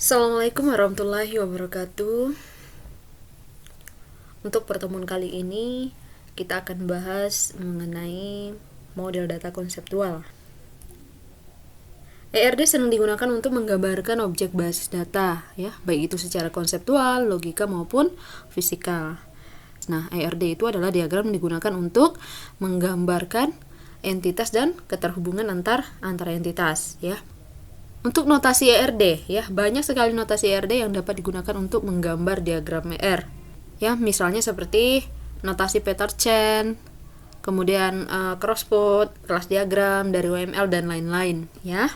Assalamualaikum warahmatullahi wabarakatuh. Untuk pertemuan kali ini kita akan bahas mengenai model data konseptual. ERD sering digunakan untuk menggambarkan objek basis data, ya, baik itu secara konseptual, logika maupun fisikal. Nah, ERD itu adalah diagram yang digunakan untuk menggambarkan entitas dan keterhubungan antar entitas, ya. Untuk notasi ERD, ya, banyak sekali notasi ERD yang dapat digunakan untuk menggambar diagram ER. Ya, misalnya seperti notasi Peter-Chen, kemudian crossput, kelas diagram dari UML dan lain-lain, ya.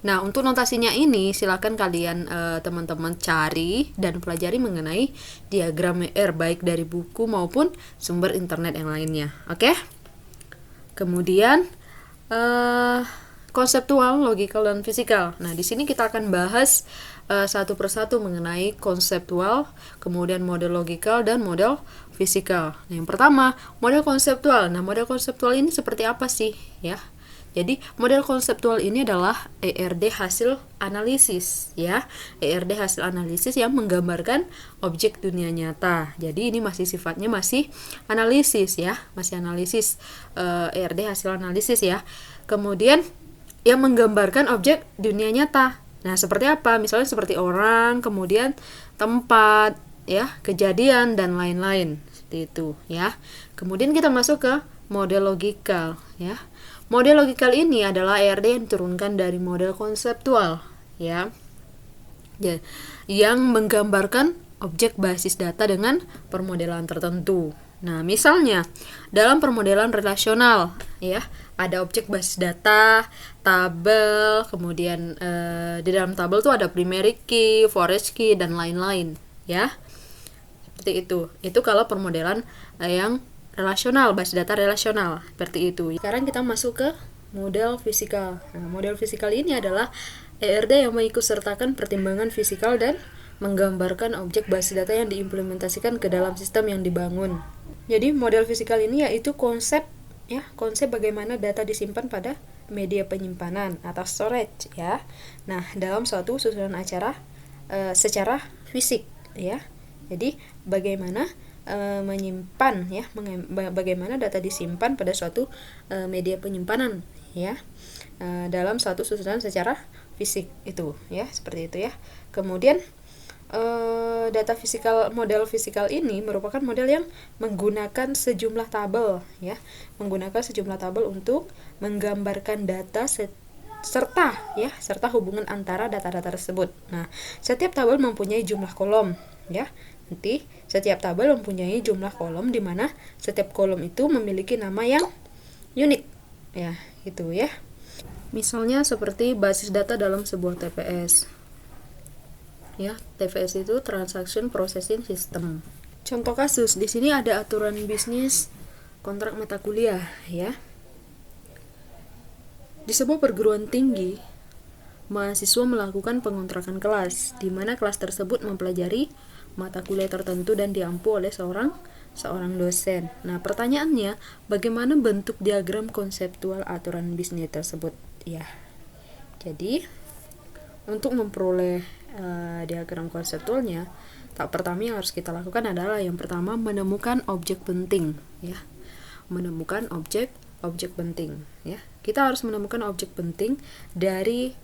Nah, untuk notasinya ini silakan kalian teman-teman cari dan pelajari mengenai diagram ER baik dari buku maupun sumber internet yang lainnya. Oke? Kemudian konseptual, logikal, dan fisikal. Nah, di sini kita akan bahas satu persatu mengenai konseptual, kemudian model logikal, dan model fisikal. Nah, yang pertama, model konseptual. Nah, model konseptual ini seperti apa sih? Ya, jadi model konseptual ini adalah ERD hasil analisis, ya. ERD hasil analisis yang menggambarkan objek dunia nyata. Jadi ini masih sifatnya masih analisis, ya, masih analisis, ERD hasil analisis, ya. Kemudian yang menggambarkan objek dunia nyata. Nah, seperti apa? Misalnya seperti orang, kemudian tempat, ya, kejadian dan lain-lain. Seperti itu, ya. Kemudian kita masuk ke model logikal, ya. Model logikal ini adalah ERD yang diturunkan dari model konseptual, ya. Yang menggambarkan objek basis data dengan permodelan tertentu. Nah, misalnya dalam permodelan relasional, ya, ada objek basis data, tabel, kemudian di dalam tabel tuh ada primary key, forest key, dan lain-lain, ya. Seperti itu. Itu kalau permodelan yang relasional, basis data relasional, seperti itu. Sekarang kita masuk ke model fisikal. Nah, model fisikal ini adalah ERD yang mengikutsertakan pertimbangan fisikal dan menggambarkan objek basis data yang diimplementasikan ke dalam sistem yang dibangun. Jadi model fisikal ini yaitu konsep, ya, konsep bagaimana data disimpan pada media penyimpanan atau storage, ya. Nah, dalam suatu susunan acara secara fisik, ya. Jadi bagaimana menyimpan, ya, bagaimana data disimpan pada suatu media penyimpanan, ya, dalam suatu susunan secara fisik itu, ya, seperti itu, ya. Kemudian data fisikal, model fisikal ini merupakan model yang menggunakan sejumlah tabel, ya, menggunakan sejumlah tabel untuk menggambarkan data serta hubungan antara data-data tersebut. Nah, setiap tabel mempunyai jumlah kolom, ya. Nanti setiap tabel mempunyai jumlah kolom di mana setiap kolom itu memiliki nama yang unik, ya, gitu, ya. Misalnya seperti basis data dalam sebuah TPS. Ya, TPS itu Transaction Processing System. Contoh kasus, di sini ada aturan bisnis kontrak mata kuliah, ya. Di sebuah perguruan tinggi, mahasiswa melakukan pengontrakan kelas, di mana kelas tersebut mempelajari mata kuliah tertentu dan diampu oleh seorang dosen. Nah, pertanyaannya, bagaimana bentuk diagram konseptual aturan bisnis tersebut? Ya, jadi untuk memperoleh diagram konseptualnya, tahap pertama yang harus kita lakukan adalah yang pertama menemukan objek penting, ya. Menemukan objek penting, ya. Kita harus menemukan objek penting dari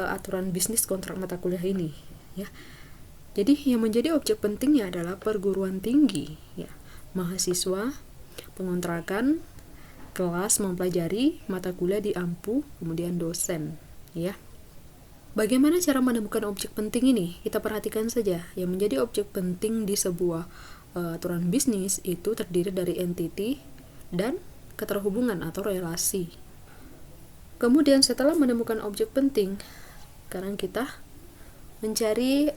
aturan bisnis kontrak mata kuliah ini, ya. Jadi yang menjadi objek pentingnya adalah perguruan tinggi, ya. Mahasiswa, pengontrakan, kelas mempelajari mata kuliah di ampu, kemudian dosen, ya. Bagaimana cara menemukan objek penting ini? Kita perhatikan saja. Yang menjadi objek penting di sebuah aturan bisnis itu terdiri dari entity dan keterhubungan atau relasi. Kemudian setelah menemukan objek penting, sekarang kita mencari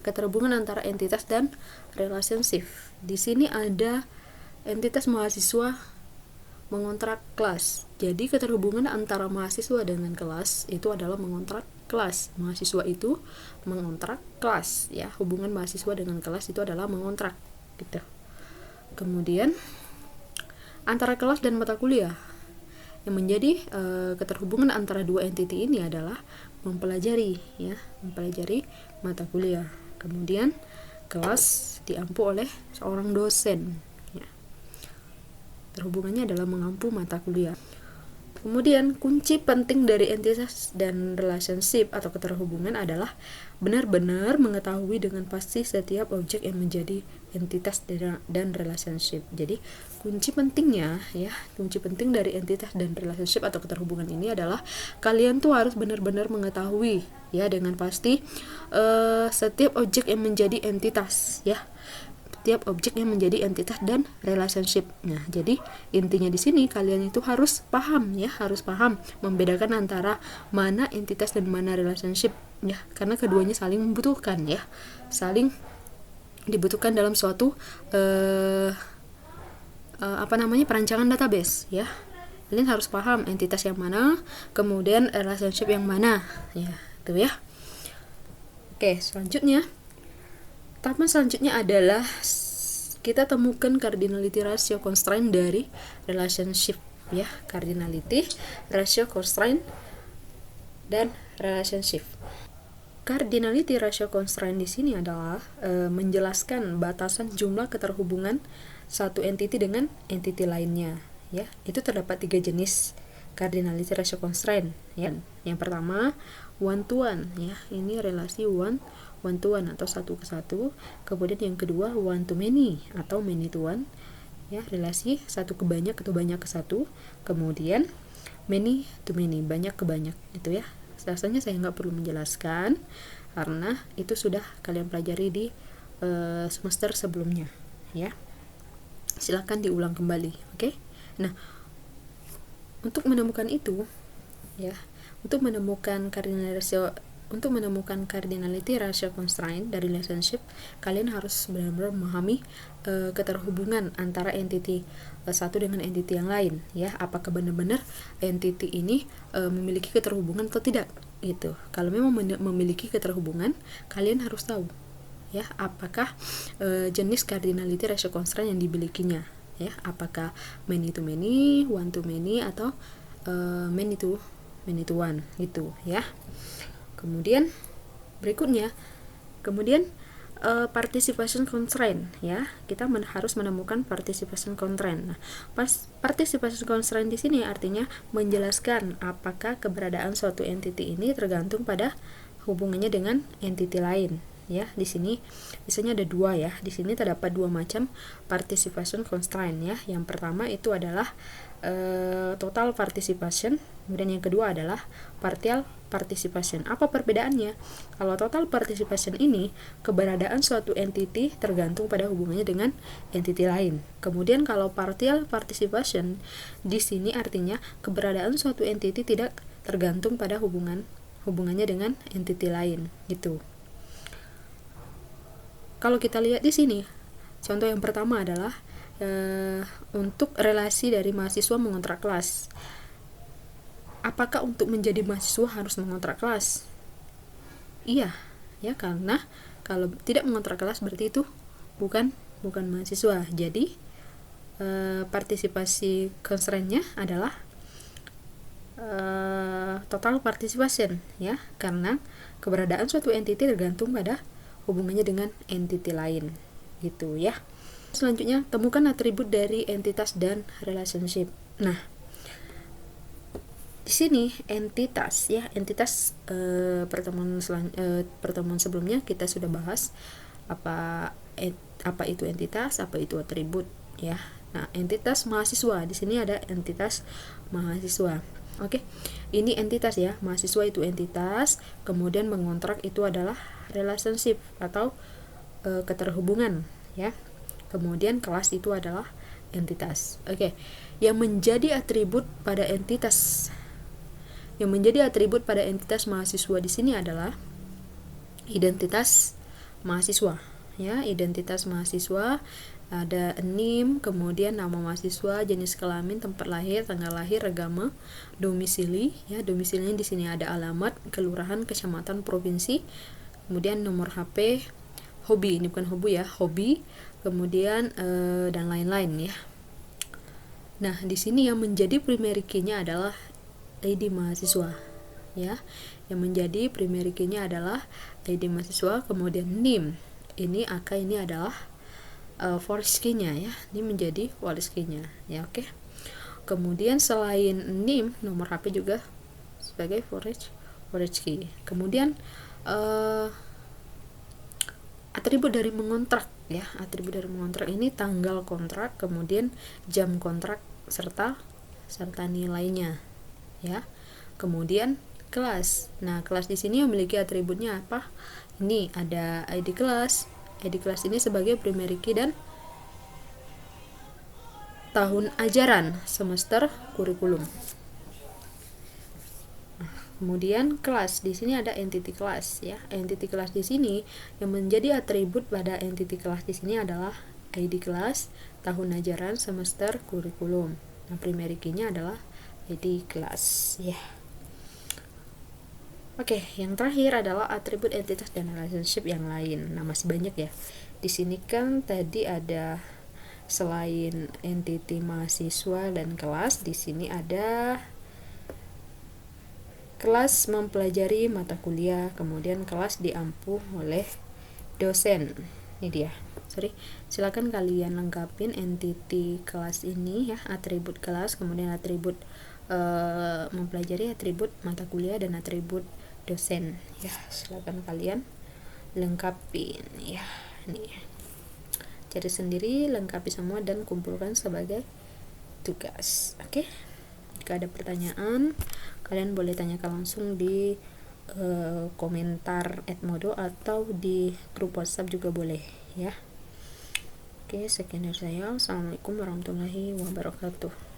keterhubungan antara entitas dan relationship. Di sini ada entitas mahasiswa mengontrak kelas. Jadi keterhubungan antara mahasiswa dengan kelas itu adalah mengontrak kelas. Mahasiswa itu mengontrak kelas, ya. Hubungan mahasiswa dengan kelas itu adalah mengontrak, gitu. Kemudian antara kelas dan mata kuliah. yang menjadi keterhubungan antara dua entiti ini adalah mempelajari mata kuliah. Kemudian kelas diampu oleh seorang dosen, ya. Terhubungannya adalah mengampu mata kuliah. Kemudian kunci penting dari entitas dan relationship atau keterhubungan adalah benar-benar mengetahui dengan pasti setiap objek yang menjadi entitas dan relationship. Jadi kunci penting dari entitas dan relationship atau keterhubungan ini adalah kalian tuh harus benar-benar mengetahui ya dengan pasti setiap objek yang menjadi entitas, ya. Setiap objek yang menjadi entitas dan relationship. Nah, jadi intinya di sini kalian itu harus paham membedakan antara mana entitas dan mana relationship, ya, karena keduanya saling membutuhkan, ya. Saling dibutuhkan dalam suatu perancangan database, ya. Kalian harus paham entitas yang mana, kemudian relationship yang mana, ya, itu ya. Oke, selanjutnya tahapan selanjutnya adalah kita temukan cardinality ratio constraint dari relationship, ya. Cardinality ratio constraint dan relationship. Cardinality ratio constraint di sini adalah menjelaskan batasan jumlah keterhubungan satu entity dengan entity lainnya, ya. Itu terdapat 3 jenis cardinality ratio constraint, ya. Yang pertama one to one, ya. Ini relasi one to one atau 1 ke 1. Kemudian yang kedua one to many atau many to one, ya, relasi 1 ke banyak atau banyak ke 1. Kemudian many to many, banyak ke banyak, itu ya. Rasanya saya nggak perlu menjelaskan karena itu sudah kalian pelajari di semester sebelumnya, ya. Silakan diulang kembali, oke? Nah, untuk menemukan itu, ya, untuk menemukan cardinality ratio constraint dari relationship, kalian harus benar-benar memahami keterhubungan antara entity satu dengan entity yang lain, ya. Apakah benar-benar entity ini memiliki keterhubungan atau tidak, gitu. Kalau memang memiliki keterhubungan, kalian harus tahu, ya, apakah jenis cardinality ratio constraint yang dimilikinya, ya. Apakah many to many, one to many, atau many to one, gitu, ya. Kemudian berikutnya, participation constraint, ya. Kita harus menemukan participation constraint. Nah, participation constraint di sini artinya menjelaskan apakah keberadaan suatu entity ini tergantung pada hubungannya dengan entity lain, ya. Di sini biasanya ada 2, ya. Di sini terdapat 2 macam participation constraint, ya. Yang pertama itu adalah total participation, kemudian yang kedua adalah partial participation. Apa perbedaannya? Kalau total participation ini keberadaan suatu entity tergantung pada hubungannya dengan entity lain. Kemudian kalau partial participation di sini artinya keberadaan suatu entity tidak tergantung pada hubungannya dengan entity lain, gitu. Kalau kita lihat di sini, contoh yang pertama adalah untuk relasi dari mahasiswa mengontrak kelas. Apakah untuk menjadi mahasiswa harus mengontrak kelas? Iya, ya, karena kalau tidak mengontrak kelas berarti itu bukan mahasiswa. Jadi partisipasi constraint-nya adalah total participation, ya, karena keberadaan suatu entity tergantung pada hubungannya dengan entity lain, gitu, ya. Selanjutnya, temukan atribut dari entitas dan relationship. Nah, di sini entitas, ya, pertemuan sebelumnya kita sudah bahas apa itu entitas, apa itu atribut, ya. Nah, entitas mahasiswa, di sini ada entitas mahasiswa. Oke. Ini entitas, ya. Mahasiswa itu entitas, kemudian mengontrak itu adalah relationship atau keterhubungan, ya. Kemudian kelas itu adalah entitas. Oke. Yang menjadi atribut pada entitas mahasiswa di sini adalah identitas mahasiswa, ya. Identitas mahasiswa ada NIM, kemudian nama mahasiswa, jenis kelamin, tempat lahir, tanggal lahir, agama, domisili, ya. Domisilinya di sini ada alamat, kelurahan, kecamatan, provinsi, kemudian nomor HP, hobi, ini bukan hobi, ya, hobi, kemudian dan lain-lain, ya. Nah, di sini yang menjadi primary key-nya adalah ID mahasiswa, ya. Yang menjadi primary key-nya adalah ID mahasiswa, kemudian NIM. Ini AK ini adalah forest key-nya, ya. Ini menjadi forest key-nya, ya, oke. Kemudian selain NIM, nomor HP juga sebagai forest key. Kemudian atribut dari mengontrak, ya. Atribut dari mengontrak ini tanggal kontrak, kemudian jam kontrak serta nilainya, ya. Kemudian kelas. Nah, kelas di sini memiliki atributnya apa? Ini ada ID kelas. ID kelas ini sebagai primary key dan tahun ajaran, semester, kurikulum. Kemudian kelas, di sini ada entity kelas, ya. Entity kelas di sini yang menjadi atribut pada entity kelas di sini adalah ID kelas, tahun ajaran, semester, kurikulum. Nah, primary key-nya adalah ID kelas, ya. Oke, yang terakhir adalah atribut entitas dan relationship yang lain. Nah, masih banyak ya. Di sini kan tadi ada selain entity mahasiswa dan kelas, di sini ada kelas mempelajari mata kuliah, kemudian kelas diampu oleh dosen. Ini dia. Silakan kalian lengkapin entity kelas ini, ya, atribut kelas, kemudian atribut mempelajari, atribut mata kuliah, dan atribut dosen, ya. Silakan kalian lengkapin, ya. Nih, cari sendiri, lengkapi semua, dan kumpulkan sebagai tugas. Oke. Jika ada pertanyaan, kalian boleh tanyakan langsung di komentar @modo atau di grup WhatsApp juga boleh, ya. Oke, sekian dari saya. Assalamualaikum warahmatullahi wabarakatuh.